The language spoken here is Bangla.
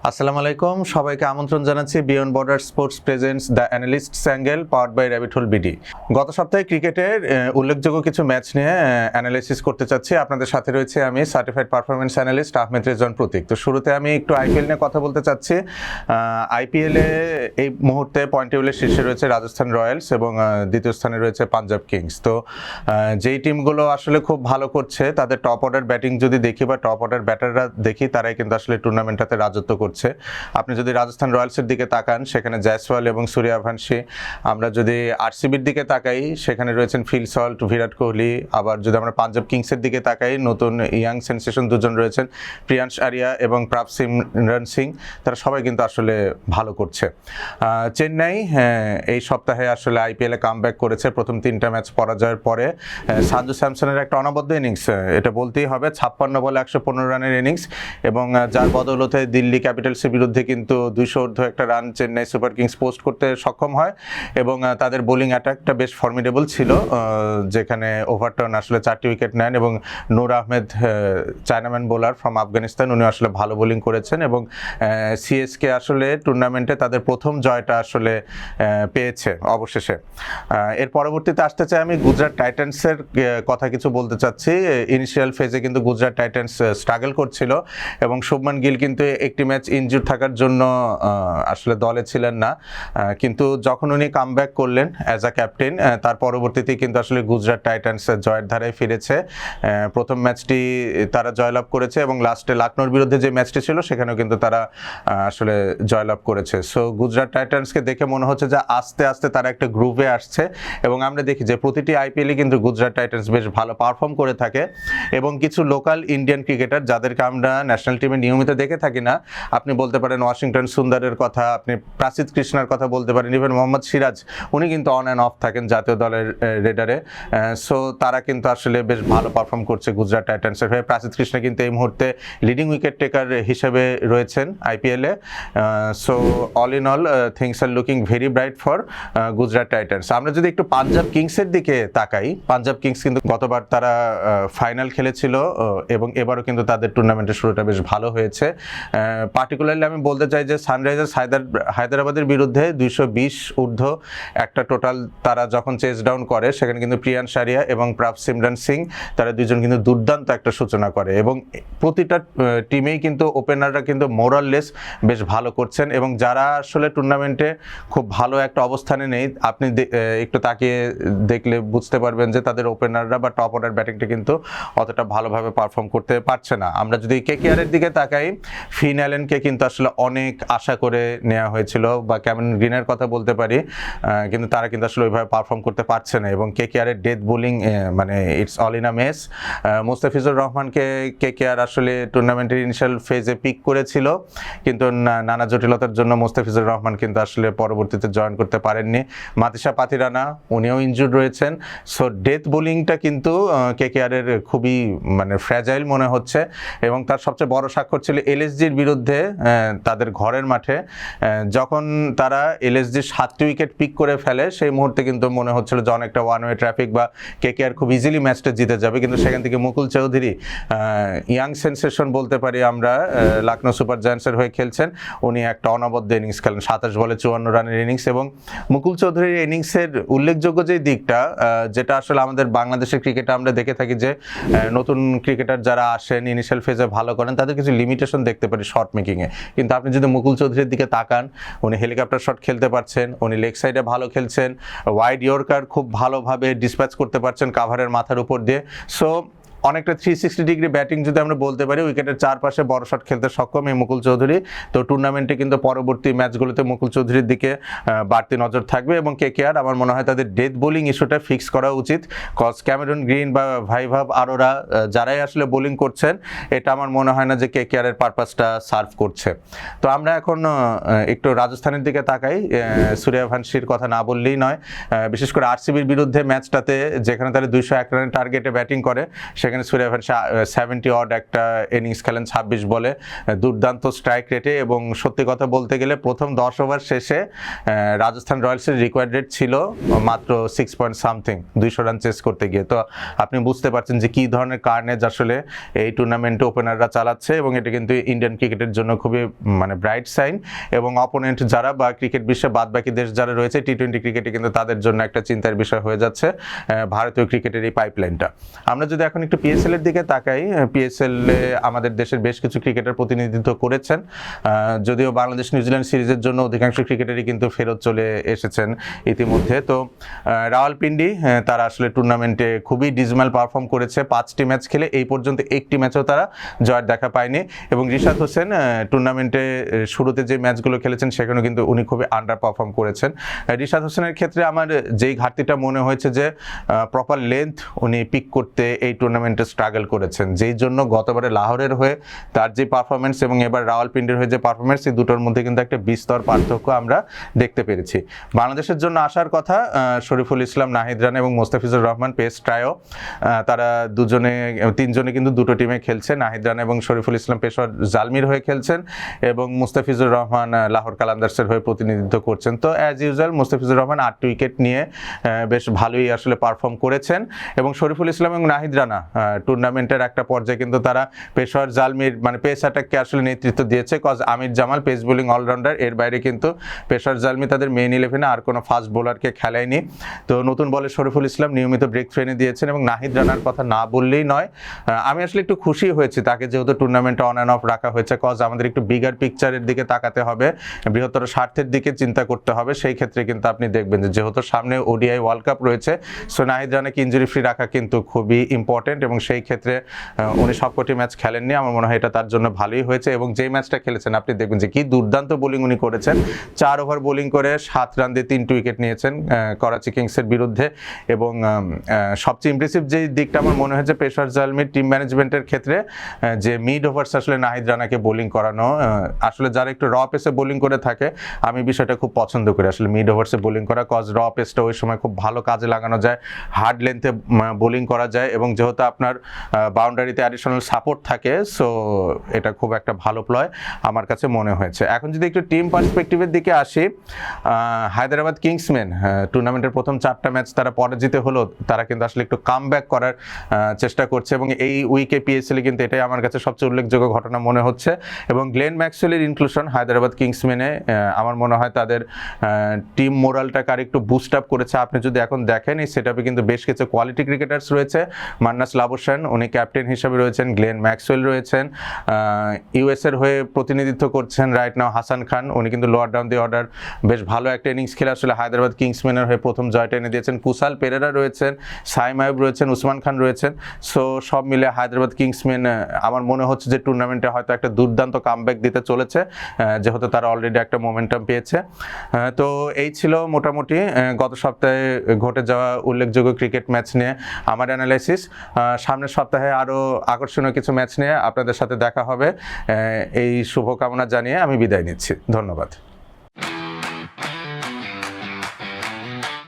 আসসালামু আলাইকুম, সবাইকে আমন্ত্রণ জানাচ্ছি beyond border sports presents the analysts angle powered by rabbit hole BD. গত সপ্তাহে ক্রিকেটের উল্লেখযোগ্য কিছু ম্যাচ নিয়ে অ্যানালিসিস করতে চাচ্ছি। আপনাদের সাথে রয়েছে আমি certified performance analyst Ahmed Rezon Pratik. তো শুরুতে আমি একটু আইপিএল নিয়ে কথা বলতে চাচ্ছি। আইপিএলে এই মুহূর্তে পয়েন্ট টেবিলের শীর্ষে রয়েছে রাজস্থান রয়্যালস এবং দ্বিতীয় স্থানে রয়েছে পাঞ্জাব কিংস। তো যেই টিমগুলো আসলে খুব ভালো করছে তাদের টপ অর্ডার ব্যাটিং যদি দেখি বা টপ অর্ডার ব্যাটাররা দেখি, তারাই কিন্তু আসলে টুর্নামেন্টটাতে রাজত্ব করছে। আপনি যদি রাজস্থান রয়্যালসের দিকে তাকান, সেখানে জয়সওয়াল এবং সূর্যবংশী। আমরা যদি আরসিবির দিকে তাকাই, সেখানে রয়েছেন ফিল সল্ট, বিরাট কোহলি। আবার যদি আমরা পাঞ্জাব কিংসের দিকে তাকাই, নতুন ইয়াং সেন্সেশন দুজন রয়েছেন, প্রিয়াংশ আরিয়া এবং প্রাভসিমরন সিং। তারা সবাই কিন্তু আসলে ভালো করছে। চেন্নাই এই সপ্তাহে আসলে আইপিএলে কামব্যাক করেছে প্রথম 3টা ম্যাচ পরাজয়ের পরে। সঞ্জু স্যামসনের একটা অনবদ্য ইনিংস, এটা বলতেই হবে, 56 বলে 115 রানের ইনিংস, এবং যার বদৌলতে দিল্লি ক্যাপিটালসের বিরুদ্ধে কিন্তু 200 ঊর্ধ্ব একটা run Chennai Super Kings post করতে সক্ষম হয়। এবং তাদের বোলিং অ্যাটাকটা বেশ ফর্মিডেবল ছিল, যেখানে ওভারটন আসলে 4টি উইকেট নেন এবং Noor Ahmad, chinaman bowler from Afghanistan, উনি আসলে ভালো বোলিং করেছেন। এবং সিএসকে আসলে টুর্নামেন্টে তাদের প্রথম জয়টা আসলে পেয়েছে অবশেষে। এর পরবর্তীতে আসতে চাই আমি গুজরাট টাইটান্সের কথা কিছু বলতে চাচ্ছি। ইনিশিয়াল ফেজে কিন্তু গুজরাট টাইটান্স স্ট্রাগল করছিল এবং শুভমান গিল কিন্তু একটি ম্যাচ ইনজুর থাকার জন্য আসলে দলে ছিলেন না। কিন্তু যখন উনি কামব্যাক করলেন অ্যাজ আ ক্যাপ্টেন, তার পরবর্তীতে কিন্তু আসলে গুজরাট টাইটান্স জয়ের ধারায় ফিরেছে। প্রথম ম্যাচটি তারা জয়লাভ করেছে এবং লাস্টে লখনৌর বিরুদ্ধে যে ম্যাচটি ছিল সেখানেও কিন্তু তারা আসলে জয়লাভ করেছে। সো গুজরাট টাইটান্সকে দেখে মনে হচ্ছে যে আস্তে আস্তে তারা একটা গ্রুভে আসছে। এবং আমরা দেখি যে প্রতিটি আইপিএলে কিন্তু গুজরাট টাইটান্স বেশ ভালো পারফর্ম করে থাকে। এবং কিছু লোকাল ইন্ডিয়ান ক্রিকেটার যাদেরকে আমরা ন্যাশনাল টিমে নিয়মিত দেখে থাকি না, আপনি বলতে পারেন ওয়াশিংটন সুন্দরের কথা, আপনি প্রাসিদ কৃষ্ণার কথা বলতে পারেন, ইভেন মোহাম্মদ সিরাজ, উনি কিন্তু অন অ্যান্ড অফ থাকেন জাতীয় দলের রেডারে। সো তারা কিন্তু আসলে বেশ ভালো পারফর্ম করছে গুজরাট টাইটান্সের হয়ে। প্রাসিদ কৃষ্ণ কিন্তু এই মুহূর্তে লিডিং উইকেট টেকার হিসেবে রয়েছেন আইপিএলে। So all in all things are looking very bright for Gujarat Titans. আমরা যদি একটু পাঞ্জাব কিংসের দিকে তাকাই, পাঞ্জাব কিংস কিন্তু গতবার তারা ফাইনাল খেলেছিল এবং এবারও কিন্তু তাদের টুর্নামেন্টের শুরুটা বেশ ভালো হয়েছে। পার্টিকুলারলি আমি বলতে চাই যে সানরাইজার্স হায়দ্রাবাদের বিরুদ্ধে 220 ঊর্ধ্ব একটা টোটাল তারা যখন চেস ডাউন করে, সেখানে কিন্তু প্রিয়াংশ আরিয়া এবং প্রাভসিমরন সিং, তারা দুজন কিন্তু দুর্দান্ত একটা সূচনা করে। এবং প্রতিটা টিমেই কিন্তু ওপেনাররা কিন্তু মোরাললেস বেশ ভালো করছেন। এবং যারা আসলে টুর্নামেন্টে খুব ভালো একটা অবস্থানে নেই, আপনি একটু তাকিয়ে দেখলে বুঝতে পারবেন যে তাদের ওপেনাররা বা টপ অর্ডার ব্যাটিংটা কিন্তু অতটা ভালোভাবে পারফর্ম করতে পারছে না। আমরা যদি কেকেআরের দিকে তাকাই, ফিন অ্যালেনকে কিন্তু আসলে অনেক আশা করে নেওয়া হয়েছিল, বা ক্যামেরন গ্রিনের কথা বলতে পারি, কিন্তু তারা কিন্তু আসলে ওইভাবে পারফর্ম করতে পারছে না। এবং কেকেআরের ডেথ বোলিং মানে it's all in a mace. Mustafizur রহমানকে কেকেআর আসলে টুর্নামেন্টের ইনিশিয়াল ফেজে পিক করেছিল, কিন্তু নানা জটিলতার জন্য মুস্তাফিজুর রহমান কিন্তু আসলে পরবর্তীতে জয়েন করতে পারেননি। মাতিসা পাতিরানা, উনিও ইনজুর্ড রয়েছেন। সো ডেথ বোলিংটা কিন্তু কেকেআরের খুবই মানে ফ্র্যাজাইল মনে হচ্ছে। এবং তার সবচেয়ে বড় স্বাক্ষর ছিল এলএসজির বিরুদ্ধে তাদের ঘরের মাঠে, যখন তারা এলএসজির 7টি উইকেট পিক করে ফেলে, সেই মুহূর্তে কিন্তু মনে হচ্ছিল যে অনেকটা ওয়ান ওয়ে ট্রাফিক বা কেকেআর খুব ইজিলি ম্যাচটা জিতে যাবে। কিন্তু সেখান থেকে মুকুল চৌধুরী, ইয়াং সেন্সেশন বলতে পারি আমরা, লখনৌ সুপার জায়ান্টসের হয়ে খেলছেন, উনি একটা অনবদ্য ইনিংস খেলেন, 27 বলে 54 রানের ইনিংস। এবং মুকুল চৌধুরীর ইনিংসের উল্লেখযোগ্য যে দিকটা, যেটা আসলে আমাদের বাংলাদেশের ক্রিকেটে আমরা দেখে থাকি যে নতুন ক্রিকেটার যারা আসেন ইনিশিয়াল ফেজে ভালো করেন, তাদের কিছু লিমিটেশন দেখতে পারি শট মেকিংয়ে। কিন্তু আপনি যদি মুকুল চৌধুরীর দিকে তাকান, উনি হেলিকপ্টার শট খেলতে পারছেন, উনি লেগ সাইডে ভালো খেলছেন, ওয়াইড ইয়র্কার খুব ভালোভাবে ডিসপ্যাচ করতে পারছেন কাভারের মাথার উপর দিয়ে। সো অনেকটা 360 ডিগ্রি ব্যাটিং যদি আমরা বলতে পারি, উইকেটের চারপাশে বড় শট খেলতে সক্ষম এই মুকুল চৌধুরী। তো টুর্নামেন্টে কিন্তু পরবর্তী ম্যাচগুলোতে মুকুল চৌধুরীর দিকে বাড়তি নজর থাকবে। এবং কেকেআর আমার মনে হয় তাদের ডেথ বোলিং ইস্যুটা ফিক্স করা উচিত, কজ ক্যামেরন গ্রিন বা ভাইভাব আরোরা যারাই আসলে বোলিং করছেন, এটা আমার মনে হয় না যে কেকেআরের পারপাসটা সার্ভ করছে। তো আমরা এখন একটু রাজস্থানের দিকে তাকাই। সূর্যবংশীর কথা না বললেই নয়, বিশেষ করে আরসিবির বিরুদ্ধে ম্যাচটাতে যেখানে তারা 201 রানের টার্গেটে ব্যাটিং করে, সেখানে অ্যাগেন্স্ট সুরিয়া 70 অড একটা ইনিংস খেলেন 26 বলে, দুর্দান্ত স্ট্রাইক রেটে। এবং সত্যি কথা বলতে গেলে প্রথম 10 ওভার শেষে রাজস্থান রয়্যালসের রিকোয়ার্ড রেট ছিল মাত্র 6 পয়েন্ট সামথিং, 200 রান চেস করতে গিয়ে। তো আপনি বুঝতে পারছেন যে কী ধরনের কার্নেজ আসলে এই টুর্নামেন্টে ওপেনাররা চালাচ্ছে, এবং এটা কিন্তু ইন্ডিয়ান ক্রিকেটের জন্য খুবই মানে ব্রাইট সাইন। এবং অপোনেন্ট যারা বা ক্রিকেট বিশ্বে বাদ বাকি দেশ যারা রয়েছে টি-20 ক্রিকেটে কিন্তু তাদের জন্য একটা চিন্তার বিষয় হয়ে যাচ্ছে ভারতীয় ক্রিকেটের এই পাইপলাইনটা। আমরা যদি এখন একটু পিএসএল এর দিকে তাকাই, পিএসএল এ আমাদের দেশের বেশ কিছু ক্রিকেটার প্রতিনিধিত্ব করেছেন, যদিও বাংলাদেশ নিউজিল্যান্ড সিরিজের জন্য অধিকাংশ ক্রিকেটারই কিন্তু ফেরত চলে এসেছেন ইতিমধ্যে। তো রাওয়ালপিন্ডি তারা আসলে টুর্নামেন্টে খুবই ডিজমাল পারফর্ম করেছে, 5টি ম্যাচ খেলে এই পর্যন্ত একটি ম্যাচও তারা জয়ের দেখা পায়নি। এবং রিশাদ হোসেন টুর্নামেন্টে শুরুতে যে ম্যাচগুলো খেলেছেন সেখানেও কিন্তু উনি খুবই আন্ডার পারফর্ম করেছেন। রিশাদ হোসেনের ক্ষেত্রে আমার যেই ঘাটতিটা মনে হয়েছে যে প্রপার লেন্থ উনি পিক করতে এই টুর্নামেন্টে স্ট্রাগল করেছেন, যেই জন্য গতবারে লাহোরের হয়ে তার যে পারফরমেন্স এবং এবার রাওয়ালপিন্ডির হয়ে যে পারফরমেন্স, এই দুটোর মধ্যে কিন্তু একটা বিস্তর পার্থক্য আমরা দেখতে পেরেছি। বাংলাদেশের জন্য আসার কথা শরীফুল ইসলাম, নাহিদ রানা এবং মোস্তাফিজুর রহমান পেস ট্রায়ো, তারা তিনজনে কিন্তু দুটো টিমে খেলছে। নাহিদ রানা এবং শরীফুল ইসলাম পেশোয়ার জালমির হয়ে খেলছেন এবং মুস্তাফিজুর রহমান লাহোর কালান্দার্সের হয়ে প্রতিনিধিত্ব করছেন। তো as usual Mustafizur Rahman 8 wicket নিয়ে বেশ ভালোই আসলে পারফর্ম করেছেন। এবং শরীফুল ইসলাম এবং নাহিদ রানা টুর্নামেন্টের একটা পর্যায়ে কিন্তু তারা পেশোয়ার জালমির মানে পেস অ্যাটাককে আসলে নেতৃত্ব দিয়েছে, কজ আমির জামাল পেস বোলিং অলরাউন্ডার, এর বাইরে কিন্তু পেশোয়ার জালমি তাদের মেইন 11-এ আর কোনো ফাস্ট বোলারকে খেলায়নি। তো নতুন বলে শরীফুল ইসলাম নিয়মিত ব্রেক থ্রু এনে দিয়েছেন এবং নাহিদ রানার কথা না বললেই নয়। আমি আসলে একটু খুশি হয়েছি তাকে যেহেতু টুর্নামেন্টে অন অ্যান্ড অফ রাখা হয়েছে, কজ আমাদের একটু বিগার পিকচারের দিকে তাকাতে হবে, বৃহত্তর স্বার্থের দিকে চিন্তা করতে হবে। সেই ক্ষেত্রে কিন্তু আপনি দেখবেন যে যেহেতু সামনে ওডিআই ওয়ার্ল্ড কাপ রয়েছে, সো নাহিদ রানাকে ইনজুরি ফ্রি রাখা কিন্তু খুবই ইম্পর্টেন্ট। এবং সেই ক্ষেত্রে উনি সবকটি ম্যাচ খেলেননি, আমার মনে হয় এটা তার জন্য ভালোই হয়েছে। এবং যেই ম্যাচটা খেলেছেন আপনি দেখবেন যে কি দুর্দান্ত বোলিং উনি করেছেন, 4 ওভার বোলিং করে 7 রান দিয়ে 3টি উইকেট নিয়েছেন করাচি কিংসের বিরুদ্ধে। এবং সবচেয়ে ইমপ্রেসিভ যে দিকটা আমার মনে হয়েছে পেশোয়ার জালমির টিম ম্যানেজমেন্টের ক্ষেত্রে, যে মিড ওভার্স আসলে নাহিদ রানাকে বোলিং করানো, আসলে যারা একটু র পেসে বোলিং করে থাকে আমি বিষয়টা খুব পছন্দ করি আসলে মিড ওভার্সে বোলিং করা, কজ র পেসটা ওই সময় খুব ভালো কাজে লাগানো যায়, হার্ড লেন্থে বোলিং করা যায় এবং যেহেতু আপনার বাউন্ডারিতে অ্যাডিশনাল সাপোর্ট থাকে, সো এটা খুব একটা ভালো প্লয় আমার কাছে মনে হয়েছে। এখন যদি একটু টিম পার্সপেক্টিভের দিকে আসি, হায়দ্রাবাদ কিংসম্যান টুর্নামেন্টের প্রথম 4টা ম্যাচ তারা পরাজিত হলো, তারা কিন্তু আসলে একটু কামব্যাক করার চেষ্টা করছে এবং এই উইকে পিএসএলে কিন্তু এটাই আমার কাছে সবচেয়ে উল্লেখযোগ্য ঘটনা মনে হচ্ছে। এবং গ্লেন ম্যাক্সওয়েলের ইনক্লুশন হায়দ্রাবাদ কিংসম্যানে আমার মনে হয় তাদের টিম মোরালটাকে আর একটু বুস্ট আপ করেছে। আপনি যদি এখন দেখেন এই সেটআপে কিন্তু বেশ কিছু কোয়ালিটি ক্রিকেটার্স রয়েছে, মান্নাস লাবুসান উনি ক্যাপ্টেন হিসেবে রয়েছেন, গ্লেন ম্যাক্সওয়েল রয়েছেন, ইউএসের হয়ে প্রতিনিধিত্ব করছেন রাইট নাও হাসান খান, উনি কিন্তু লোয়ার ডাউন দি অর্ডার বেশ ভালো একটা ইনিংস খেলে আসলে হায়দ্রাবাদ কিংসম্যানের হয়ে প্রথম জয়টা এনে দিয়েছেন। কুশাল পেরেরা রয়েছেন, সাইম আয়ুব রয়েছেন, উসমান খান রয়েছেন। সো সব মিলে হায়দ্রাবাদ কিংসম্যান আমার মনে হচ্ছে যে টুর্নামেন্টে হয়তো একটা দুর্দান্ত কামব্যাক দিতে চলেছে, যেহেতু তারা অলরেডি একটা মোমেন্টাম পেয়েছে। তো এই ছিল মোটামুটি গত সপ্তাহে ঘটে যাওয়া উল্লেখযোগ্য ক্রিকেট ম্যাচ নিয়ে আমার অ্যানালাইসিস। সামনের সপ্তাহে আরও আকর্ষণীয় কিছু ম্যাচ নিয়ে আপনাদের সাথে দেখা হবে, এই শুভকামনা জানিয়ে আমি বিদায় নিচ্ছি। ধন্যবাদ।